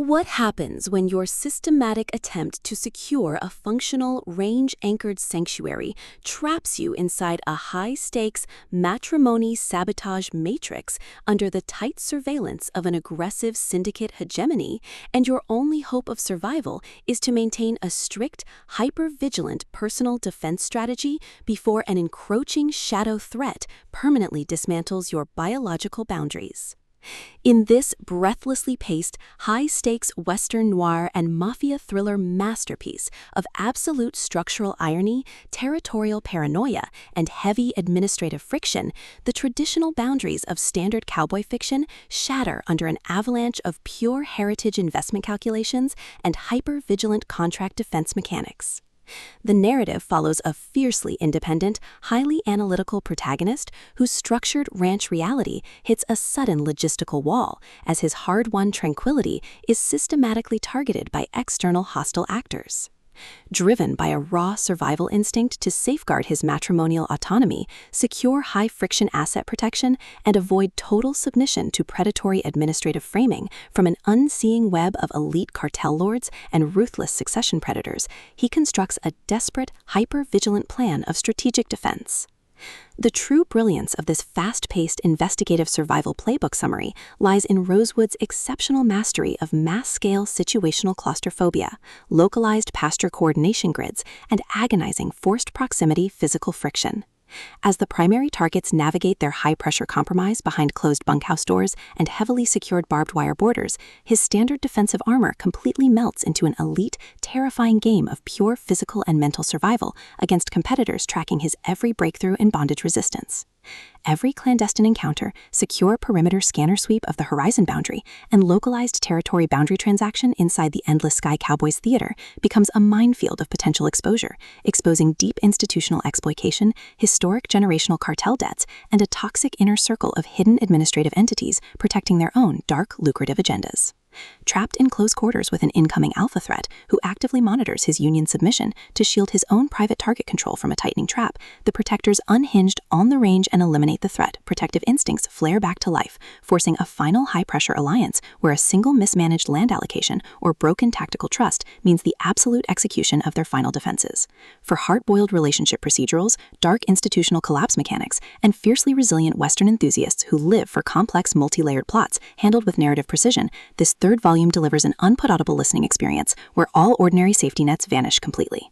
What happens when your systematic attempt to secure a functional, range-anchored sanctuary traps you inside a high-stakes matrimony sabotage matrix under the tight surveillance of an aggressive syndicate hegemony, and your only hope of survival is to maintain a strict, hyper-vigilant personal defense strategy before an encroaching shadow threat permanently dismantles your biological boundaries? In this breathlessly paced, high-stakes Western noir and mafia thriller masterpiece of absolute structural irony, territorial paranoia, and heavy administrative friction, the traditional boundaries of standard cowboy fiction shatter under an avalanche of pure heritage investment calculations and hyper-vigilant contract defense mechanics. The narrative follows a fiercely independent, highly analytical protagonist whose structured ranch reality hits a sudden logistical wall as his hard-won tranquility is systematically targeted by external hostile actors. Driven by a raw survival instinct to safeguard his matrimonial autonomy, secure high-friction asset protection, and avoid total submission to predatory administrative framing from an unseeing web of elite cartel lords and ruthless succession predators, he constructs a desperate, hyper-vigilant plan of strategic defense. The true brilliance of this fast-paced investigative survival playbook summary lies in Rosewood's exceptional mastery of mass-scale situational claustrophobia, localized pasture coordination grids, and agonizing forced proximity physical friction. As the primary targets navigate their high-pressure compromise behind closed bunkhouse doors and heavily secured barbed wire borders, his standard defensive armor completely melts into an elite, terrifying game of pure physical and mental survival against competitors tracking his every breakthrough in bondage resistance. Every clandestine encounter, secure perimeter scanner sweep of the horizon boundary, and localized territory boundary transaction inside the endless Sky Cowboys theater becomes a minefield of potential exposure, exposing deep institutional exploitation, historic generational cartel debts, and a toxic inner circle of hidden administrative entities protecting their own dark, lucrative agendas. Trapped in close quarters with an incoming alpha threat who actively monitors his union submission to shield his own private target control from a tightening trap, the protector's unhinged on-the-range and eliminate the threat protective instincts flare back to life, forcing a final high-pressure alliance where a single mismanaged land allocation or broken tactical trust means the absolute execution of their final defenses. For hard-boiled relationship procedurals, dark institutional collapse mechanics, and fiercely resilient Western enthusiasts who live for complex multi-layered plots handled with narrative precision, this third volume delivers an unput-audible listening experience where all ordinary safety nets vanish completely.